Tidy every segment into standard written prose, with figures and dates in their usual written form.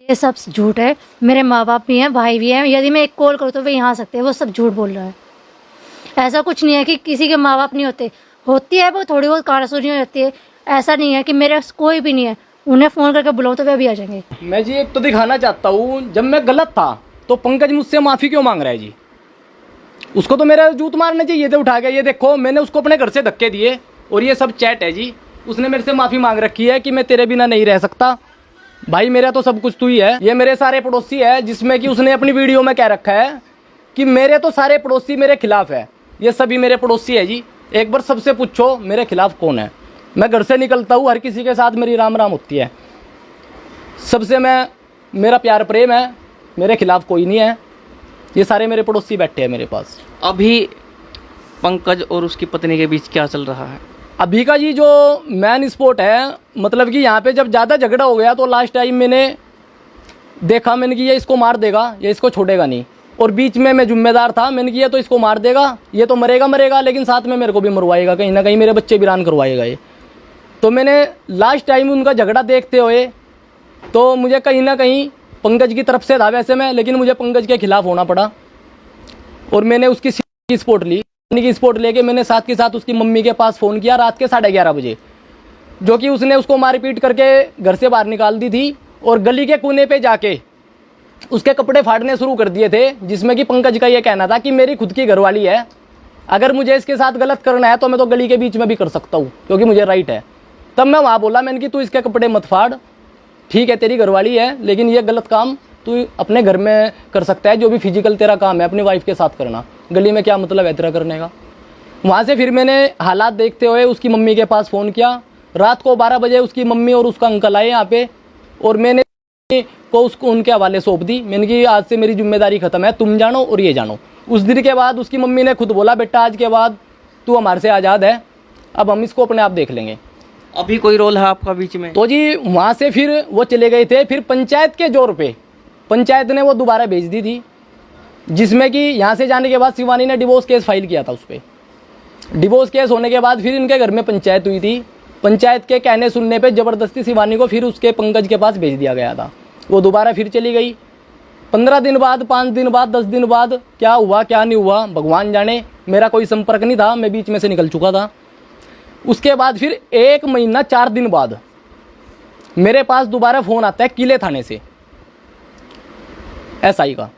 ये सब झूठ है। मेरे माँ बाप भी हैं, भाई भी हैं। यदि मैं एक कॉल करूँ तो वे यहाँ आ सकते हैं। वो सब झूठ बोल रहा है। ऐसा कुछ नहीं है कि किसी के माँ बाप नहीं होते, होती है वो थोड़ी बहुत कहासुनी हो जाती है। ऐसा नहीं है कि मेरे कोई भी नहीं है। उन्हें फ़ोन करके बुलाओ तो वे भी आ जाएंगे। मैं जी एक तो दिखाना चाहता हूँ, जब मैं गलत था तो पंकज मुझसे माफ़ी क्यों मांग रहा है जी। उसको तो मेरा जूत मारना चाहिए थे उठा के। ये देखो, मैंने उसको अपने घर से धक्के दिए और ये सब चैट है जी। उसने मेरे से माफ़ी मांग रखी है कि मैं तेरे बिना नहीं रह सकता। भाई मेरा तो सब कुछ तू ही है। ये मेरे सारे पड़ोसी है, जिसमें कि उसने अपनी वीडियो में कह रखा है कि मेरे तो सारे पड़ोसी मेरे खिलाफ है। ये सभी मेरे पड़ोसी है जी। एक बार सबसे पूछो मेरे खिलाफ कौन है। मैं घर से निकलता हूँ, हर किसी के साथ मेरी राम राम होती है। सबसे मेरा प्यार प्रेम है, मेरे खिलाफ कोई नहीं है। ये सारे मेरे पड़ोसी बैठे हैं मेरे पास। अभी पंकज और उसकी पत्नी के बीच क्या चल रहा है? अभी का जी जो मैन स्पॉट है, मतलब कि यहाँ पे जब ज़्यादा झगड़ा हो गया तो लास्ट टाइम मैंने देखा, मैंने कि ये इसको मार देगा, ये इसको छोड़ेगा नहीं। और बीच में मैं जिम्मेदार था, मैंने कि ये तो इसको मार देगा, ये तो मरेगा, लेकिन साथ में मेरे को भी मरवाएगा, कहीं ना कहीं मेरे बच्चे वीरान करवाएगा ये। तो मैंने लास्ट टाइम उनका झगड़ा देखते हुए तो मुझे कहीं ना कहीं पंकज की तरफ से था वैसे मैं, लेकिन मुझे पंकज के खिलाफ होना पड़ा। और मैंने उसकी सपोर्ट ली। की सपोर्ट लेके मैंने साथ के साथ उसकी मम्मी के पास फ़ोन किया रात के 11:30 बजे, जो कि उसने उसको मारपीट करके घर से बाहर निकाल दी थी। और गली के कोने पे जाके उसके कपड़े फाड़ने शुरू कर दिए थे, जिसमें कि पंकज का ये कहना था कि मेरी खुद की घरवाली है, अगर मुझे इसके साथ गलत करना है तो मैं तो गली के बीच में भी कर सकता हूँ, क्योंकि मुझे राइट है। तब मैं वहाँ बोला, मैंने कि तू इसके कपड़े मत फाड़, ठीक है तेरी घरवाली है, लेकिन ये गलत काम तू अपने घर में कर सकता है। जो भी फिजिकल तेरा काम है अपनी वाइफ के साथ करना, गली में क्या मतलब है तेरा करने का। वहाँ से फिर मैंने हालात देखते हुए उसकी मम्मी के पास फ़ोन किया। रात को 12 बजे उसकी मम्मी और उसका अंकल आए यहाँ पे, और मैंने को उसको उनके हवाले सौंप दी। मैंने कि आज से मेरी जिम्मेदारी ख़त्म है, तुम जानो और ये जानो। उस दिन के बाद उसकी मम्मी ने खुद बोला, बेटा आज के बाद तू हमारे से आज़ाद है, अब हम इसको अपने आप देख लेंगे। अभी कोई रोल है आपका बीच में? तो जी वहाँ से फिर वो चले गए थे। फिर पंचायत के जोर पे पंचायत ने वो दोबारा भेज दी थी, जिसमें कि यहाँ से जाने के बाद शिवानी ने डिवोर्स केस फाइल किया था उस पर। डिवोर्स केस होने के बाद फिर इनके घर में पंचायत हुई थी। पंचायत के कहने सुनने पे ज़बरदस्ती शिवानी को फिर उसके पंकज के पास भेज दिया गया था। वो दोबारा फिर चली गई। 15 दिन बाद, 5 दिन बाद, 10 दिन बाद क्या हुआ क्या नहीं हुआ भगवान जाने। मेरा कोई संपर्क नहीं था, मैं बीच में से निकल चुका था। उसके बाद फिर 1 महीना 4 दिन बाद मेरे पास दोबारा फ़ोन आता है किले थाने से, SI का।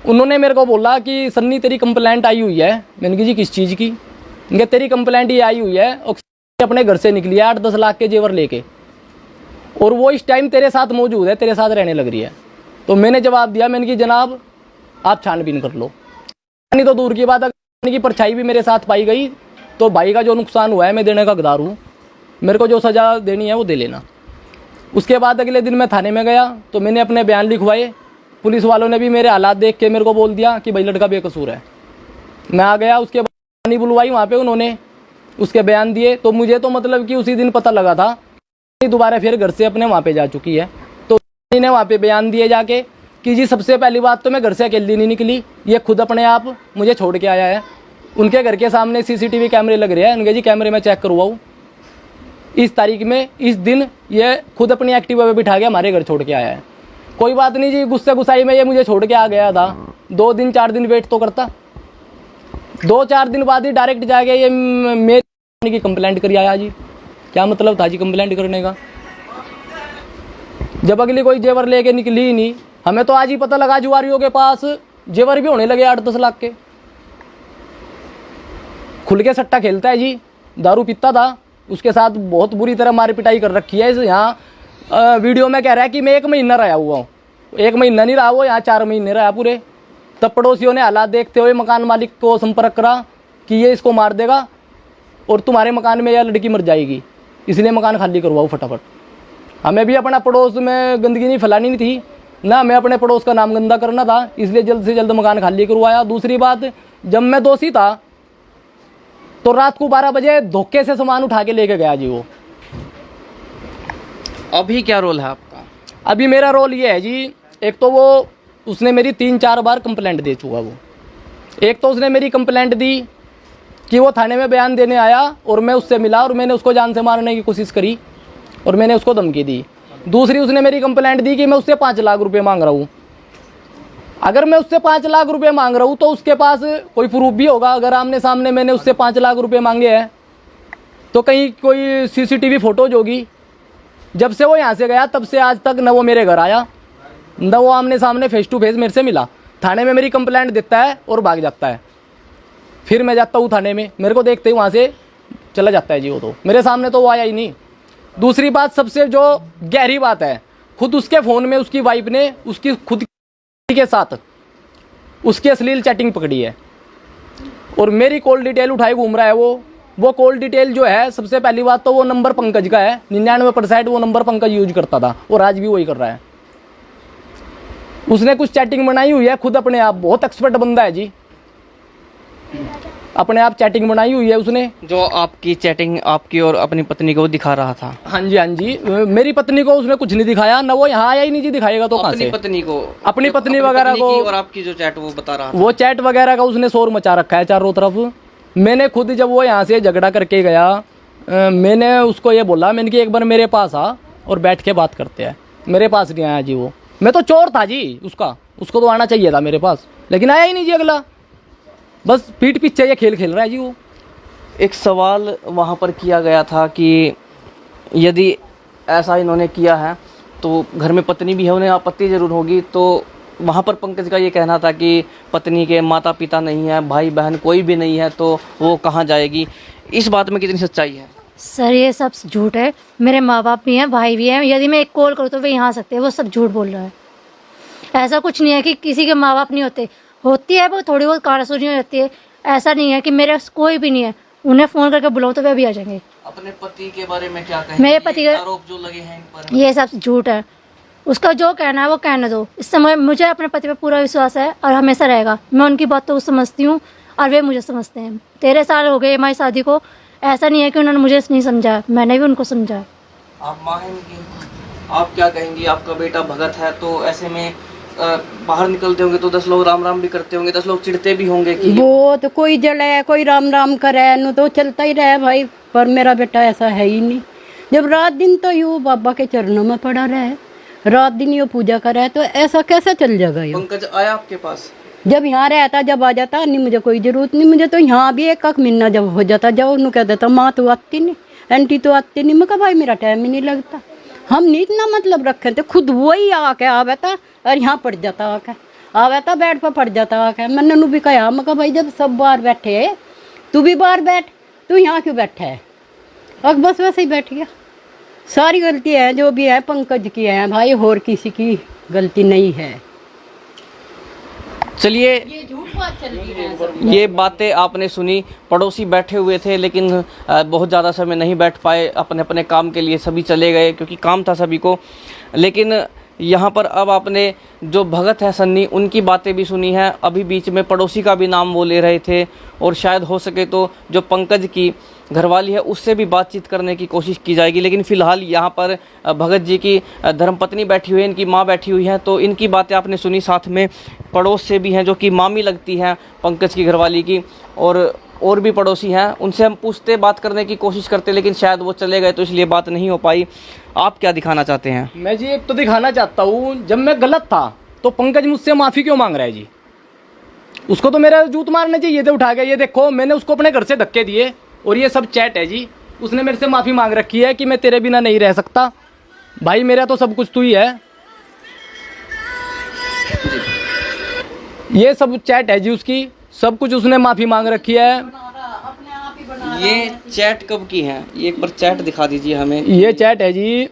उन्होंने मेरे को बोला कि सन्नी तेरी कंप्लेंट आई हुई है। मैंने कहा जी किस चीज़ की? इनके तेरी कंप्लेंट ये आई हुई है और अपने घर से निकली है 8-10 लाख के जेवर लेके, और वो इस टाइम तेरे साथ मौजूद है, तेरे साथ रहने लग रही है। तो मैंने जवाब दिया, मैंने कि जनाब आप छानबीन कर लो। नहीं तो दूर की बात, अगर की परछाई भी मेरे साथ पाई गई तो भाई का जो नुकसान हुआ है मैं देने का हकदार हूँ। मेरे को जो सज़ा देनी है वो दे लेना। उसके बाद अगले दिन मैं थाने में गया तो मैंने अपने बयान लिखवाए। पुलिस वालों ने भी मेरे हालात देख के मेरे को बोल दिया कि भाई लड़का बेकसूर है। मैं आ गया। उसके बाद नहीं बुलवाई वहाँ पे, उन्होंने उसके बयान दिए। तो मुझे तो मतलब कि उसी दिन पता लगा था दोबारा फिर घर से अपने वहाँ पे जा चुकी है। तो ने वहाँ पे बयान दिए जाके कि जी सबसे पहली बात तो मैं घर से अकेली नहीं निकली, ये खुद अपने आप मुझे छोड़ के आया है। उनके घर के सामने CCTV कैमरे लग रहे हैं, उनके जी कैमरे में चेक करवाऊँ। इस तारीख में इस दिन ये खुद अपनी एक्टिवा पे बिठा के हमारे घर छोड़ के आया है। कोई बात नहीं जी, गुस्से गुस्साई में ये मुझे छोड़ के आ गया था। 2 दिन 4 दिन वेट तो करता। 2-4 दिन बाद ही डायरेक्ट जाके ये मेरी की कंप्लेंट कर आया जी। क्या मतलब था जी कंप्लेंट करने का, जब अगली कोई जेवर लेके निकली ही नहीं। हमें तो आज ही पता लगा जुआरियों के पास जेवर भी होने लगे 8-10 लाख के। खुल के सट्टा खेलता है जी, दारू पीता था, उसके साथ बहुत बुरी तरह मार पिटाई कर रखी है। यहाँ वीडियो में कह रहा है कि मैं 1 महीना रहा हुआ हूँ। 1 महीना नहीं रहा वो, यहाँ 4 महीने रहा पूरे। तब पड़ोसियों ने हालात देखते हुए मकान मालिक को संपर्क करा कि ये इसको मार देगा और तुम्हारे मकान में यह लड़की मर जाएगी, इसलिए मकान खाली करवाओ फटाफट। हमें भी अपना पड़ोस में गंदगी नहीं फैलानी नहीं थी ना, हमें अपने पड़ोस का नाम गंदा करना था, इसलिए जल्द से जल्द मकान खाली करवाया। दूसरी बात, जब मैं दोषी था तो रात को 12 बजे धोखे से सामान उठा के लेके गया जी वो। अभी क्या रोल है आपका? अभी मेरा रोल ये है जी, एक तो वो उसने मेरी 3-4 बार कंप्लेंट दे चुका वो। एक तो उसने मेरी कंप्लेंट दी कि वो थाने में बयान देने आया और मैं उससे मिला और मैंने उसको जान से मारने की कोशिश करी और मैंने उसको धमकी दी। दूसरी उसने मेरी कंप्लेंट दी कि मैं उससे 5 लाख रुपए मांग रहा हूँ। अगर मैं उससे 5 लाख रुपए मांग रहा हूँ तो उसके पास कोई प्रूफ भी होगा। अगर आमने सामने मैंने उससे 5 लाख रुपए मांगे हैं तो कहीं कोई सीसीटीवी फोटोज होगी। जब से वो यहाँ से गया तब से आज तक न वो मेरे घर आया, न वो आमने सामने फेस टू फेस मेरे से मिला। थाने में मेरी कंप्लेंट देता है और भाग जाता है। फिर मैं जाता हूँ थाने में, मेरे को देखते ही वहाँ से चला जाता है जी। वो तो मेरे सामने तो वो आया ही नहीं। दूसरी बात, सबसे जो गहरी बात है, खुद उसके फ़ोन में उसकी वाइफ ने उसकी खुद के साथ उसकी अश्लील चैटिंग पकड़ी है और मेरी कॉल डिटेल उठाई घूम रहा है। वो कॉल डिटेल जो है, सबसे पहली बात तो वो नंबर पंकज का है। 99% वो नंबर पंकज यूज करता था और आज भी वही कर रहा है। उसने कुछ चैटिंग बनाई हुई है खुद अपने आप, बहुत एक्सपर्ट बंदा है जी, अपने आप चैटिंग बनाई हुई है उसने। जो आपकी चैटिंग आपकी और अपनी पत्नी को दिखा रहा था? हाँ जी, हाँ जी। मेरी पत्नी को उसने कुछ नहीं दिखाया, ना वो यहाँ आया ही नहीं जी, दिखाएगा तो कहाँ से? अपनी पत्नी को, अपनी पत्नी वगैरह को। और आपकी जो चैट वो बता रहा था, वो चैट वगैरह का उसने शोर मचा रखा है चारों तरफ। मैंने खुद जब वो यहाँ से झगड़ा करके गया, मैंने उसको ये बोला, मैंने कि एक बार मेरे पास आ और बैठ के बात करते हैं। मेरे पास नहीं आया जी वो। मैं तो चोर था जी उसको तो आना चाहिए था मेरे पास, लेकिन आया ही नहीं जी अगला। बस पीठ पीछे ये खेल खेल रहा है जी वो। एक सवाल वहाँ पर किया गया था कि यदि ऐसा इन्होंने किया है तो घर में पत्नी भी है, उन्हें आपत्ति ज़रूर होगी। तो वहाँ पर पंकज का ये कहना था कि पत्नी के माता पिता नहीं है, भाई बहन कोई भी नहीं है, तो वो कहाँ जाएगी। इस बात में कितनी सच्चाई है? सर ये सब झूठ है। मेरे माँ बाप भी हैं, भाई भी हैं। यदि मैं एक कॉल करूँ तो वे यहाँ आ सकते हैं। वो सब झूठ बोल रहा है। ऐसा कुछ नहीं है कि किसी के माँ बाप नहीं होते, होती है वो थोड़ी बहुत कारसूनी रहती है। ऐसा नहीं है कि मेरे कोई भी नहीं है। उन्हें फ़ोन करके बुलाऊँ तो वे भी आ जाएंगे। अपने पति के बारे में क्या कहेंगे? मेरे पति के आरोप जो लगे हैं इन पर, ये सब झूठ है। उसका जो कहना है वो कहने दो। इस समय मुझे अपने पति पे पूरा विश्वास है और हमेशा रहेगा। मैं उनकी बात तो समझती हूँ और वे मुझे समझते हैं। 13 साल हो गए हमारी शादी को। ऐसा नहीं है कि उन्होंने मुझे नहीं समझा, मैंने भी उनको समझा। आप माँ हैं इनकी, आप क्या कहेंगी? आपका बेटा भगत है, तो ऐसे में बाहर निकलते होंगे तो 10 लोग राम राम भी करते होंगे, 10 लोग चिढ़ते भी होंगे कि वो तो कोई जले कोई राम राम करे, नु तो चलता ही रहे भाई। पर मेरा बेटा ऐसा है ही नहीं। जब रात दिन तो यूँ बाबा के चरणों में पड़ा रहे, रात दिन ये पूजा करे, तो ऐसा कैसे चल जाएगा ये? पंकज आया आपके पास? जब यहाँ रहता, जब आ जाता नहीं, मुझे कोई जरूरत नहीं। मुझे तो यहाँ भी एक महीना जब हो जाता, जब उन्होंने कह देता माँ तो आती नहीं, आंटी तो आती नहीं। मैं कहा भाई मेरा टाइम ही नहीं लगता। हम नहीं इतना मतलब रखे थे, खुद वही आके आवेता और यहाँ पड़ जाता, आके आवेता बेड पर पड़ जाता आके। मैंने नू भी कहा, मैं कहा भाई जब सब बाहर बैठे तू भी बाहर बैठ, तू यहाँ क्यों बैठा है? और बस वैसे ही बैठ गया। सारी गलती है जो भी है पंकज की है भाई, और किसी की गलती नहीं है। चलिए, ये झूठ बात चल रही है। ये बातें आपने सुनी। पड़ोसी बैठे हुए थे लेकिन बहुत ज़्यादा समय नहीं बैठ पाए, अपने अपने काम के लिए सभी चले गए क्योंकि काम था सभी को। लेकिन यहाँ पर अब आपने जो भगत है सन्नी, उनकी बातें भी सुनी हैं। अभी बीच में पड़ोसी का भी नाम वो ले रहे थे और शायद हो सके तो जो पंकज की घरवाली है उससे भी बातचीत करने की कोशिश की जाएगी। लेकिन फ़िलहाल यहाँ पर भगत जी की धर्मपत्नी बैठी हुई है, इनकी माँ बैठी हुई है, तो इनकी बातें आपने सुनी। साथ में पड़ोस से भी हैं जो कि मामी लगती हैं पंकज की घरवाली की, और भी पड़ोसी हैं। उनसे हम पूछते, बात करने की कोशिश करते, लेकिन शायद वो चले गए तो इसलिए बात नहीं हो पाई। आप क्या दिखाना चाहते हैं? मैं जी एक तो दिखाना चाहता हूँ, जब मैं गलत था तो पंकज मुझसे माफ़ी क्यों मांग रहा है जी? उसको तो मेरा जूत मारना चाहिए थे उठा के। ये देखो, मैंने उसको अपने घर से धक्के दिए और ये सब चैट है जी। उसने मेरे से माफ़ी मांग रखी है कि मैं तेरे बिना नहीं रह सकता। भाई मेरा तो सब कुछ तू ही है। ये सब चैट है जी उसकी, सब कुछ उसने माफ़ी मांग रखी है। ये चैट कब की है? ये एक बार चैट दिखा दीजिए हमें। ये चैट है जी,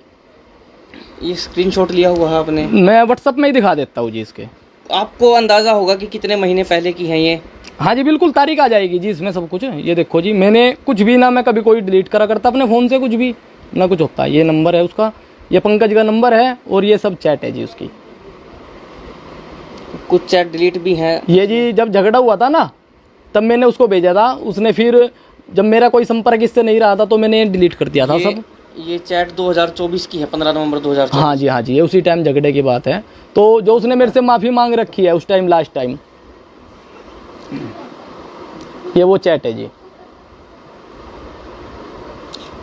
ये स्क्रीनशॉट लिया हुआ है आपने? मैं व्हाट्सएप में ही दिखा देता हूँ जी इसके। आपको अंदाज़ा होगा कि कितने महीने पहले की है ये? हाँ जी बिल्कुल, तारीख आ जाएगी जी इसमें सब कुछ। ये देखो जी, मैंने कुछ भी ना, मैं कभी कोई डिलीट करा करता अपने फ़ोन से, कुछ भी ना कुछ होता। ये नंबर है उसका, ये पंकज का नंबर है और ये सब चैट है जी उसकी। कुछ चैट डिलीट भी हैं। ये जी जब झगड़ा हुआ था ना, तब मैंने उसको भेजा था। उसने फिर जब मेरा कोई संपर्क इससे नहीं रहा था तो मैंने डिलीट कर दिया था सब। ये चैट 2024 की है, 15 नवंबर 2024। हाँ जी, हाँ जी, ये उसी टाइम झगड़े की बात है। तो जो उसने मेरे से माफ़ी मांग रखी है उस टाइम, लास्ट टाइम, ये वो चैट है जी।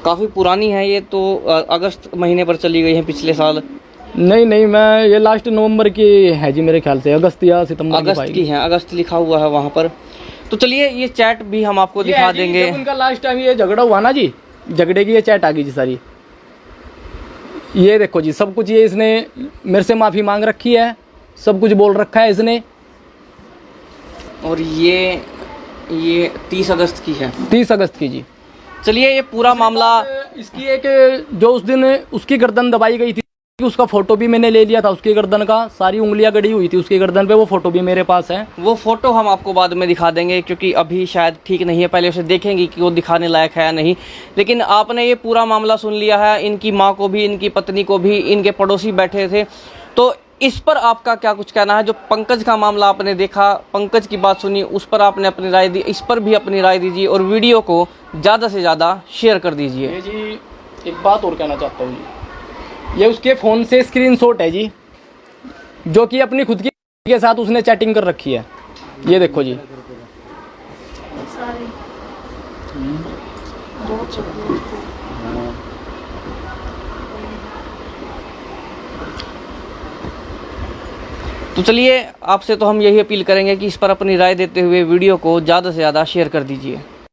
काफ़ी पुरानी है ये तो, अगस्त महीने पर चली गई है पिछले साल। नहीं नहीं, मैं ये लास्ट नवंबर की है जी, मेरे ख्याल से अगस्त या सितंबर अगस्त की है, अगस्त लिखा हुआ है वहाँ पर। तो चलिए ये चैट भी हम आपको दिखा देंगे। जब उनका लास्ट टाइम ये झगड़ा हुआ ना जी, झगड़े की ये चैट आ गई जी सारी। ये देखो जी, सब कुछ ये इसने मेरे से माफ़ी मांग रखी है, सब कुछ बोल रखा है इसने। और ये 30 अगस्त की है, 30 अगस्त की जी। चलिए ये पूरा मामला, इसकी एक जो उस दिन उसकी गर्दन दबाई गई थी, उसका फोटो भी मैंने ले लिया था, उसकी गर्दन का सारी उंगलियां गड़ी हुई थी उसकी गर्दन पे, वो फोटो भी मेरे पास है। वो फोटो हम आपको बाद में दिखा देंगे क्योंकि अभी शायद ठीक नहीं है, पहले उसे देखेंगे कि वो दिखाने लायक है या नहीं। लेकिन आपने ये पूरा मामला सुन लिया है, इनकी माँ को भी, इनकी पत्नी को भी, इनके पड़ोसी बैठे थे। तो इस पर आपका क्या कुछ कहना है? जो पंकज का मामला आपने देखा, पंकज की बात सुनी, उस पर आपने अपनी राय दी, इस पर भी अपनी राय दीजिए और वीडियो को ज़्यादा से ज़्यादा शेयर कर दीजिए। जी एक बात और कहना चाहता हूँ जी, ये उसके फ़ोन से स्क्रीनशॉट है जी, जो कि अपनी खुद की के साथ उसने चैटिंग कर रखी है। ये देखो जी, तो चलिए आपसे तो हम यही अपील करेंगे कि इस पर अपनी राय देते हुए वीडियो को ज़्यादा से ज़्यादा शेयर कर दीजिए।